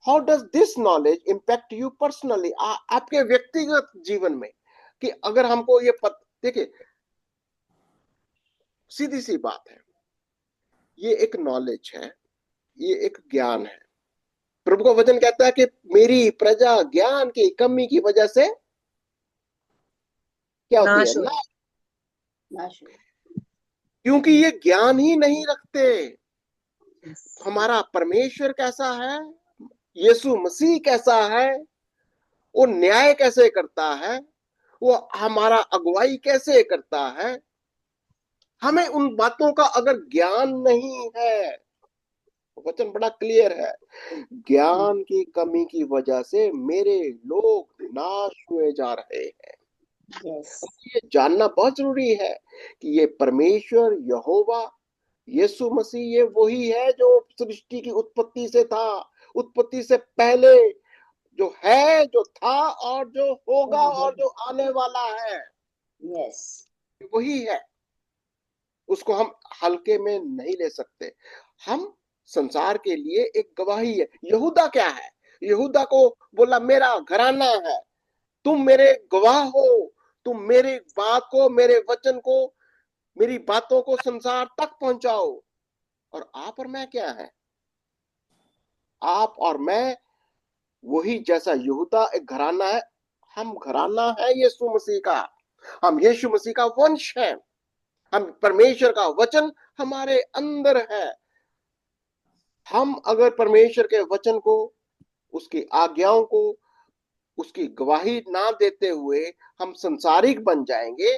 How does this knowledge impact you personally, आपके व्यक्तिगत जीवन में। कि अगर हमको ये देखिए, सीधी सी बात है, ये एक नॉलेज है, ये एक ज्ञान है। प्रभु का वचन कहता है कि मेरी प्रजा ज्ञान की कमी की वजह से क्या होती है, नाश। क्योंकि ये ज्ञान ही नहीं रखते। हमारा परमेश्वर कैसा है, यीशु मसीह कैसा है, वो न्याय कैसे करता है, वो हमारा अगुवाई कैसे करता है, हमें उन बातों का अगर ज्ञान नहीं है, वचन बड़ा क्लियर है, ज्ञान की कमी की वजह से मेरे लोग नाश हुए जा रहे हैं। ये जानना बहुत जरूरी है कि ये परमेश्वर यहोवा यीशु मसीह ये वही है जो सृष्टि की उत्पत्ति से था, उत्पत्ति से पहले जो है, जो था और जो होगा और जो आने वाला है, वही है। उसको हम हल्के में नहीं ले सकते। हम संसार के लिए एक गवाही है। यहूदा क्या है, यहूदा को बोला मेरा घराना है, तुम मेरे गवाह हो, तुम मेरी बात को, मेरे वचन को, मेरी बातों को संसार तक पहुंचाओ। और आप और मैं क्या है, आप और मैं वही, जैसा यहूदा एक घराना है, हम घराना है यीशु मसीह का, हम यीशु मसीह का वंश है, हम परमेश्वर का वचन हमारे अंदर है। हम अगर परमेश्वर के वचन को, उसकी आज्ञाओं को, उसकी गवाही ना देते हुए हम संसारिक बन जाएंगे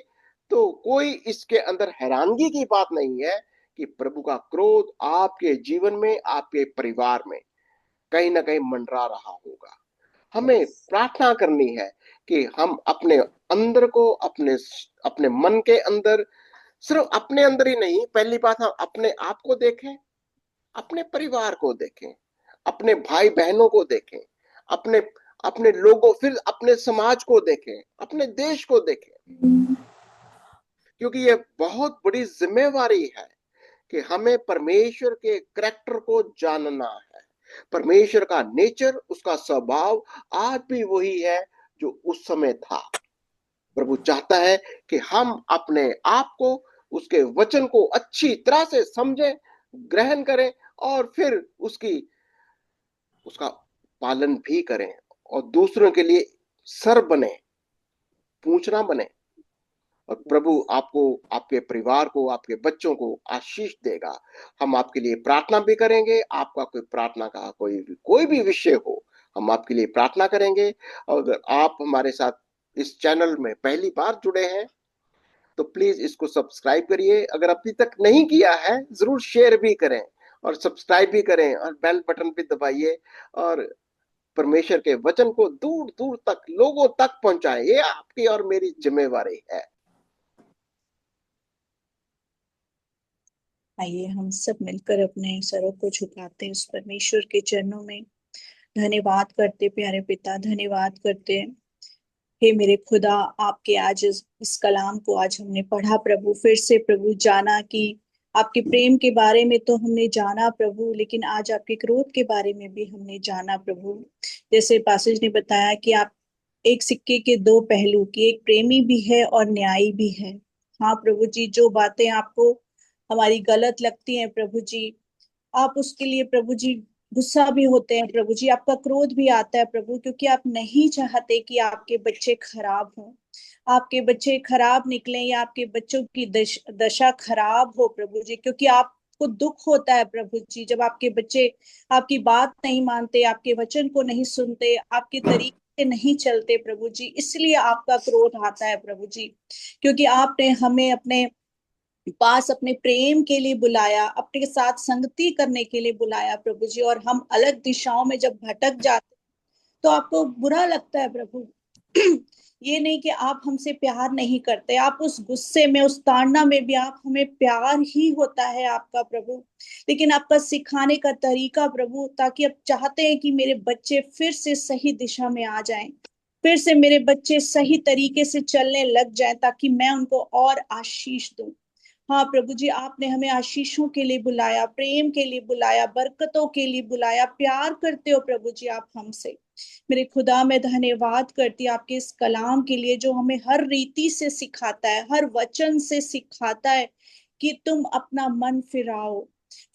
तो कोई इसके अंदर हैरानगी की बात नहीं है कि प्रभु का क्रोध आपके जीवन में, आपके परिवार में कहीं ना कहीं मंडरा रहा होगा। हमें प्रार्थना करनी है कि हम अपने अंदर को, अपने मन के अंदर, सिर्फ अपने अंदर ही नहीं, पहली बात हम अपने आप को देखें, अपने परिवार को देखें, अपने भाई बहनों को देखें, अपने लोगों, फिर अपने समाज को देखें, अपने देश को देखें। क्योंकि ये बहुत बड़ी जिम्मेवारी है कि हमें परमेश्वर के करैक्टर को जानना है। परमेश्वर का नेचर, उसका स्वभाव आज भी वही है जो उस समय था। प्रभु चाहता है कि हम अपने आप को, उसके वचन को अच्छी तरह से समझें, ग्रहण करें और फिर उसका पालन भी करें और दूसरों के लिए सर बने, पूछना बने। और प्रभु आपको, आपके परिवार को, आपके बच्चों को आशीष देगा। हम आपके लिए प्रार्थना भी करेंगे। आपका कोई प्रार्थना का कोई भी विषय हो, हम आपके लिए प्रार्थना करेंगे। और अगर आप हमारे साथ इस चैनल में पहली बार जुड़े हैं तो प्लीज इसको सब्सक्राइब करिए। अगर अभी तक नहीं किया है जरूर शेयर भी करें और सब्सक्राइब भी करें और बेल बटन भी दबाइए और परमेश्वर के वचन को दूर दूर तक लोगों तक पहुंचाएं। ये आपकी और मेरी जिम्मेवारी है। आइए हम सब मिलकर अपने सरों को झुकाते हैं उस परमेश्वर के चरणों में। धन्यवाद करते प्यारे पिता, धन्यवाद करते हे मेरे खुदा, आपके आज इस कलाम को आज हमने पढ़ा प्रभु, फिर से प्रभु जाना कि आपके प्रेम के बारे में तो हमने जाना प्रभु, लेकिन आज आपके क्रोध के बारे में भी हमने जाना प्रभु। जैसे पासेज ने बताया कि आप एक सिक्के के दो पहलू, की एक प्रेमी भी है और न्यायी भी है। हाँ प्रभु जी, जो बातें आपको हमारी गलत लगती हैं प्रभु जी, आप उसके लिए प्रभु जी गुस्सा भी होते हैं प्रभु जी, आपका क्रोध भी आता है प्रभु, क्योंकि आप नहीं चाहते कि आपके बच्चे खराब हों, आपके बच्चे खराब निकलें या आपके बच्चों की दशा खराब हो प्रभु जी, क्योंकि आपको दुख होता है प्रभु जी जब आपके बच्चे आपकी बात नहीं मानते, आपके वचन को नहीं सुनते, आपके तरीके से नहीं चलते प्रभु जी। इसलिए आपका क्रोध आता है प्रभु जी, क्योंकि आपने हमें अपने पास अपने प्रेम के लिए बुलाया, अपने साथ संगति करने के लिए बुलाया प्रभु जी, और हम अलग दिशाओं में जब भटक जाते तो आपको बुरा लगता है प्रभु। ये नहीं कि आप हमसे प्यार नहीं करते, आप उस गुस्से में, उस ताड़ना में भी आप हमें प्यार ही होता है आपका प्रभु, लेकिन आपका सिखाने का तरीका प्रभु, ताकि आप चाहते हैं कि मेरे बच्चे फिर से सही दिशा में आ जाएं, फिर से मेरे बच्चे सही तरीके से चलने लग जाएं, ताकि मैं उनको और आशीष दूं। हाँ प्रभु जी, आपने हमें आशीषों के लिए बुलाया, प्रेम के लिए बुलाया, बरकतों के लिए बुलाया, प्यार करते हो प्रभु जी आप हमसे। मेरे खुदा, मैं धन्यवाद करती आपके इस कलाम के लिए जो हमें हर रीति से सिखाता है, हर वचन से सिखाता है कि तुम अपना मन फिराओ।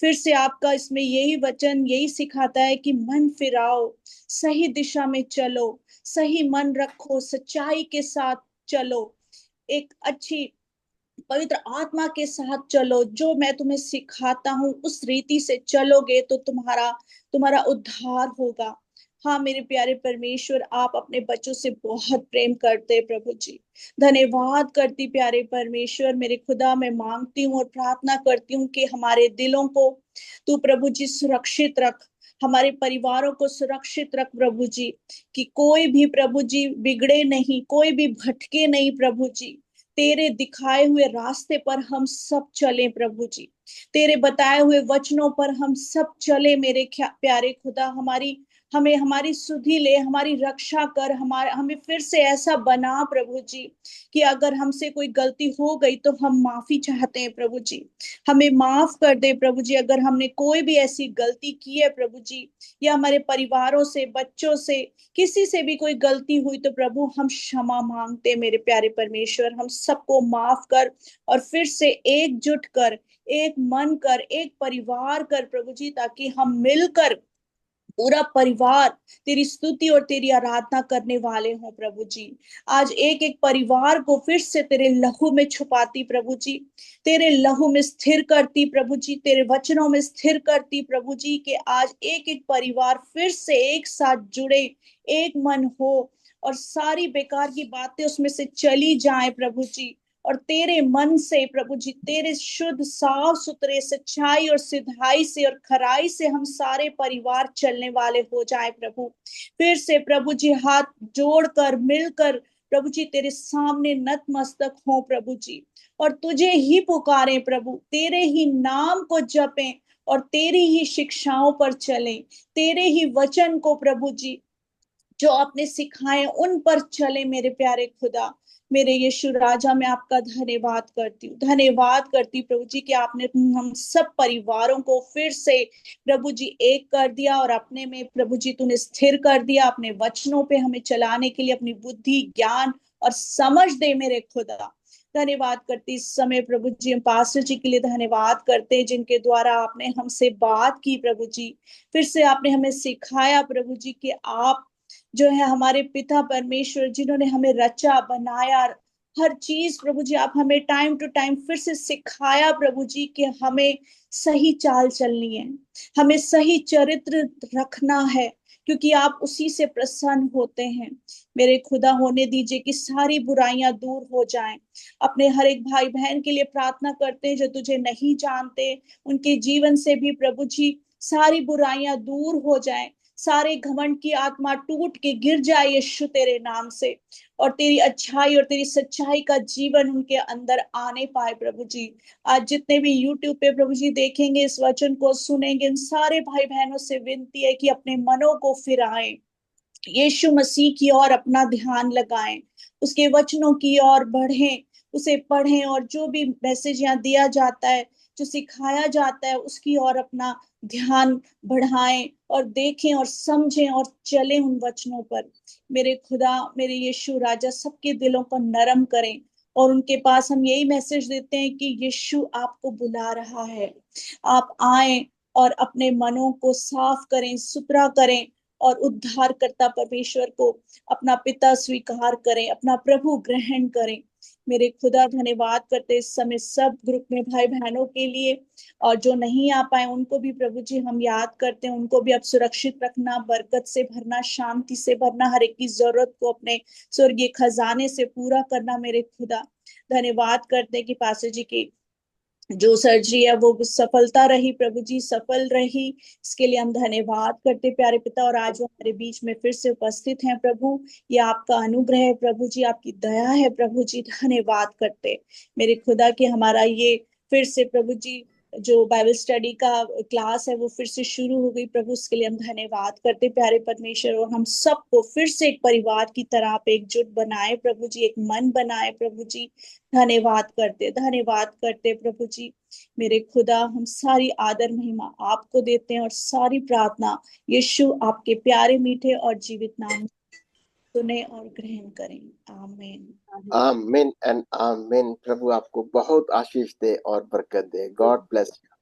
फिर से आपका इसमें यही वचन यही सिखाता है कि मन फिराओ, सही दिशा में चलो, सही मन रखो, सच्चाई के साथ चलो, एक अच्छी पवित्र आत्मा के साथ चलो। जो मैं तुम्हें सिखाता हूँ उस रीति से चलोगे तो तुम्हारा तुम्हारा उद्धार होगा। हाँ मेरे प्यारे परमेश्वर, आप अपने बच्चों से बहुत प्रेम करते हैं प्रभु जी। धन्यवाद करती प्यारे परमेश्वर, मेरे खुदा, मैं मांगती हूँ और प्रार्थना करती हूँ कि हमारे दिलों को तू प्रभु जी सुरक्षित रख, हमारे परिवारों को सुरक्षित रख प्रभु जी, कि कोई भी प्रभु जी बिगड़े नहीं, कोई भी भटके नहीं प्रभु जी। तेरे दिखाए हुए रास्ते पर हम सब चलें प्रभु जी, तेरे बताए हुए वचनों पर हम सब चले मेरे प्यारे खुदा। हमें हमारी सुधि ले, हमारी रक्षा कर, हमें फिर से ऐसा बना प्रभु जी कि अगर हमसे कोई गलती हो गई तो हम माफी चाहते हैं प्रभु जी, हमें माफ कर दे प्रभु जी। अगर हमने कोई भी ऐसी गलती की है प्रभु जी, या हमारे परिवारों से, बच्चों से, किसी से भी कोई गलती हुई तो प्रभु हम क्षमा मांगते मेरे प्यारे परमेश्वर, हम सबको माफ कर और फिर से एकजुट कर, एक मन कर, एक परिवार कर प्रभु जी, ताकि हम मिलकर पूरा परिवार तेरी स्तुति और तेरी आराधना करने वाले हों प्रभु जी। आज एक एक परिवार को फिर से तेरे लहू में छुपाती प्रभु जी, तेरे लहू में स्थिर करती प्रभु जी, तेरे वचनों में स्थिर करती प्रभु जी, कि आज एक एक परिवार फिर से एक साथ जुड़े, एक मन हो और सारी बेकार की बातें उसमें से चली जाए प्रभु जी, और तेरे मन से प्रभु जी, तेरे शुद्ध साफ सुथरे सच्चाई और सिधाई से और खराई से हम सारे परिवार चलने वाले हो जाए प्रभु। फिर से प्रभु जी हाथ जोड़कर मिलकर प्रभु जी तेरे सामने नतमस्तक हो प्रभु जी, और तुझे ही पुकारें प्रभु, तेरे ही नाम को जपें और तेरी ही शिक्षाओं पर चलें, तेरे ही वचन को प्रभु जी जो आपने सिखाए उन पर चले मेरे प्यारे खुदा। मेरे यीशु राजा, मैं आपका धन्यवाद करती हूँ, धन्यवाद करती हूँ प्रभु जी कि आपने हम सब परिवारों को फिर से प्रभु जी एक कर दिया और अपने में प्रभु जी तूने स्थिर कर दिया। अपने वचनों पे हमें चलाने के लिए अपनी बुद्धि, ज्ञान और समझ दे मेरे खुदा। धन्यवाद करती इस समय प्रभु जी, हम पास्टर जी के लिए धन्यवाद करते हैं जिनके द्वारा आपने हमसे बात की प्रभु जी। फिर से आपने हमें सिखाया प्रभु जी कि आप जो है हमारे पिता परमेश्वर, जिन्होंने हमें रचा बनाया हर चीज प्रभु जी। आप हमें टाइम टू टाइम फिर से सिखाया प्रभु जी कि हमें सही चाल चलनी है, हमें सही चरित्र रखना है, क्योंकि आप उसी से प्रसन्न होते हैं। मेरे खुदा होने दीजिए कि सारी बुराइयां दूर हो जाएं। अपने हर एक भाई बहन के लिए प्रार्थना करते हैं जो तुझे नहीं जानते, उनके जीवन से भी प्रभु जी सारी बुराइयां दूर हो जाएं, सारे घमंड की आत्मा टूट के गिर जाए यीशु तेरे नाम से, और तेरी अच्छाई और तेरी सच्चाई का जीवन उनके अंदर आने पाए प्रभु जी। आज जितने भी यूट्यूब पे प्रभु जी देखेंगे, इस वचन को सुनेंगे, इन सारे भाई बहनों से विनती है कि अपने मनों को फिराएं, यीशु मसीह की ओर अपना ध्यान लगाएं, उसके वचनों की ओर बढ़ें, उसे पढ़ें, और जो भी मैसेज यहाँ दिया जाता है, जो सिखाया जाता है, उसकी ओर अपना ध्यान बढ़ाएं और देखें और समझें और चलें उन वचनों पर। मेरे खुदा, मेरे यीशु राजा, सबके दिलों को नरम करें, और उनके पास हम यही मैसेज देते हैं कि यीशु आपको बुला रहा है। आप आए और अपने मनों को साफ करें, सुथरा करें, और उद्धारकर्ता परमेश्वर को अपना पिता स्वीकार करें, अपना प्रभु ग्रहण करें। मेरे खुदा धन्यवाद करते इस समय सब ग्रुप में भाई बहनों के लिए, और जो नहीं आ पाए उनको भी प्रभु जी हम याद करते हैं, उनको भी अब सुरक्षित रखना, बरकत से भरना, शांति से भरना, हर एक की जरूरत को अपने स्वर्गीय खजाने से पूरा करना। मेरे खुदा धन्यवाद करते हैं कि पास्टर जी की जो सर्जरी है वो सफलता रही प्रभु जी, सफल रही, इसके लिए हम धन्यवाद करते प्यारे पिता। और आज वो हमारे बीच में फिर से उपस्थित हैं प्रभु, ये आपका अनुग्रह है प्रभु जी, आपकी दया है प्रभु जी। धन्यवाद करते मेरे खुदा कि हमारा ये फिर से प्रभु जी जो बाइबल स्टडी का क्लास है वो फिर से शुरू हो गई प्रभु, उसके लिए हम धन्यवाद करते प्यारे परमेश्वर। और हम सबको फिर से एक परिवार की तरह आप एकजुट बनाए प्रभु जी, एक मन बनाए प्रभु जी। धन्यवाद करते प्रभु जी। मेरे खुदा, हम सारी आदर महिमा आपको देते हैं और सारी प्रार्थना यीशु आपके प्यारे मीठे और जीवित नाम में सुने और ग्रहण करें। आमीन। आमीन एंड आमीन। प्रभु आपको बहुत आशीष दे और बरकत दे। God bless you.